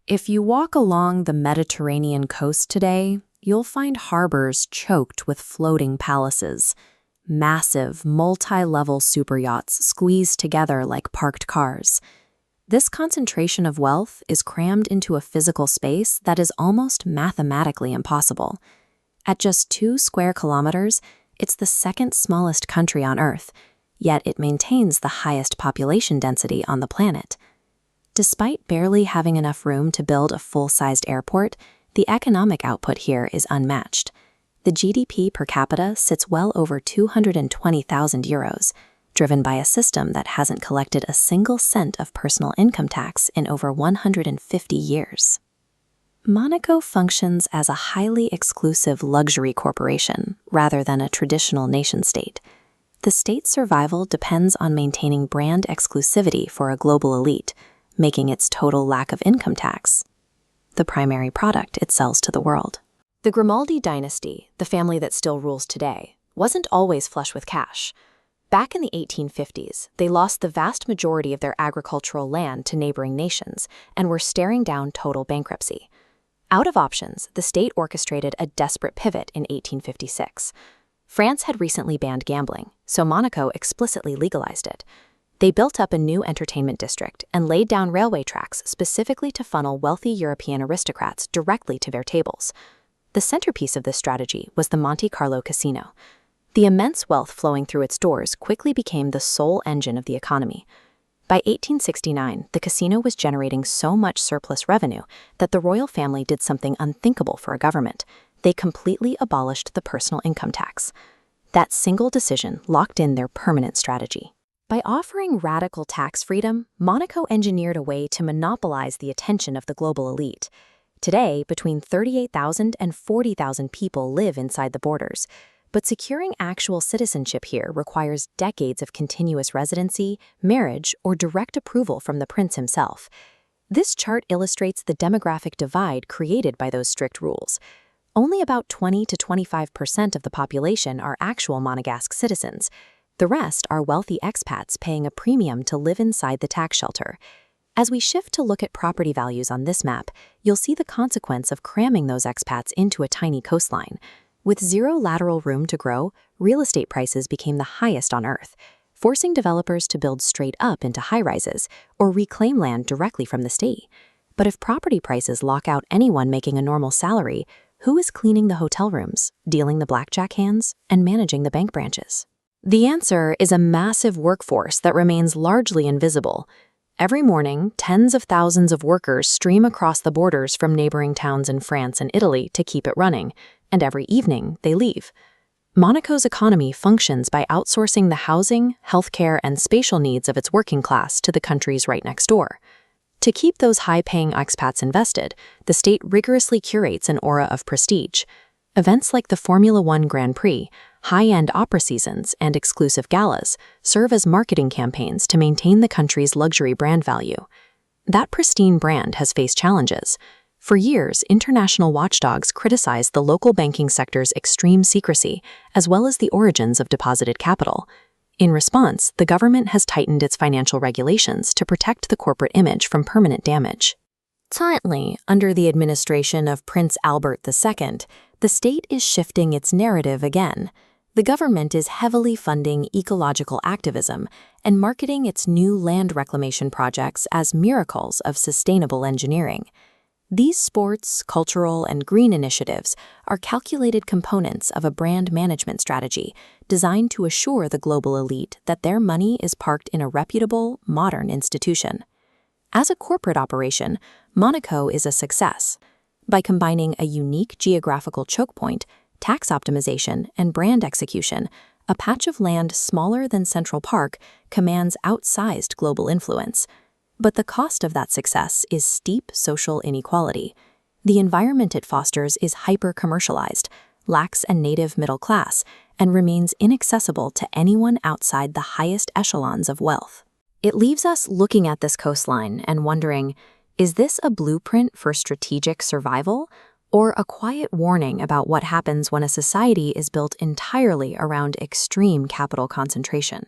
If you walk along the Mediterranean coast today, you'll find harbors choked with floating palaces. Massive, multi-level superyachts squeezed together like parked cars. This concentration of wealth is crammed into a physical space that is almost mathematically impossible. At just 2 square kilometers, it's the second smallest country on Earth, yet it maintains the highest population density on the planet. Despite barely having enough room to build a full-sized airport, the economic output here is unmatched. The GDP per capita sits well over 220,000 euros, driven by a system that hasn't collected a single cent of personal income tax in over 150 years. Monaco functions as a highly exclusive luxury corporation rather than a traditional nation-state. The state's survival depends on maintaining brand exclusivity for a global elite, making its total lack of income tax the primary product it sells to the world. The Grimaldi dynasty, the family that still rules today, wasn't always flush with cash. Back in the 1850s, they lost the vast majority of their agricultural land to neighboring nations and were staring down total bankruptcy. Out of options, the state orchestrated a desperate pivot in 1856. France had recently banned gambling, so Monaco explicitly legalized it. They built up a new entertainment district and laid down railway tracks specifically to funnel wealthy European aristocrats directly to their tables. The centerpiece of this strategy was the Monte Carlo casino. The immense wealth flowing through its doors quickly became the sole engine of the economy. By 1869, the casino was generating so much surplus revenue that the royal family did something unthinkable for a government. They completely abolished the personal income tax. That single decision locked in their permanent strategy. By offering radical tax freedom, Monaco engineered a way to monopolize the attention of the global elite. Today, between 38,000 and 40,000 people live inside the borders, but securing actual citizenship here requires decades of continuous residency, marriage, or direct approval from the prince himself. This chart illustrates the demographic divide created by those strict rules. Only about 20 to 25% of the population are actual Monegasque citizens. The rest are wealthy expats paying a premium to live inside the tax shelter. As we shift to look at property values on this map, you'll see the consequence of cramming those expats into a tiny coastline. With zero lateral room to grow, real estate prices became the highest on Earth, forcing developers to build straight up into high-rises or reclaim land directly from the state. But if property prices lock out anyone making a normal salary, who is cleaning the hotel rooms, dealing the blackjack hands, and managing the bank branches? The answer is a massive workforce that remains largely invisible. Every morning, tens of thousands of workers stream across the borders from neighboring towns in France and Italy to keep it running, and every evening they leave. Monaco's economy functions by outsourcing the housing, healthcare, and spatial needs of its working class to the countries right next door. To keep those high-paying expats invested, the state rigorously curates an aura of prestige. Events like the Formula One Grand Prix, high-end opera seasons, and exclusive galas serve as marketing campaigns to maintain the country's luxury brand value. That pristine brand has faced challenges. For years, international watchdogs criticized the local banking sector's extreme secrecy, as well as the origins of deposited capital. In response, the government has tightened its financial regulations to protect the corporate image from permanent damage. Currently, under the administration of Prince Albert II, the state is shifting its narrative again. The government is heavily funding ecological activism and marketing its new land reclamation projects as miracles of sustainable engineering. These sports, cultural, and green initiatives are calculated components of a brand management strategy designed to assure the global elite that their money is parked in a reputable, modern institution. As a corporate operation, Monaco is a success. By combining a unique geographical choke point, tax optimization, and brand execution, a patch of land smaller than Central Park commands outsized global influence. But the cost of that success is steep social inequality. The environment it fosters is hyper-commercialized, lacks a native middle class, and remains inaccessible to anyone outside the highest echelons of wealth. It leaves us looking at this coastline and wondering, is this a blueprint for strategic survival, or a quiet warning about what happens when a society is built entirely around extreme capital concentration?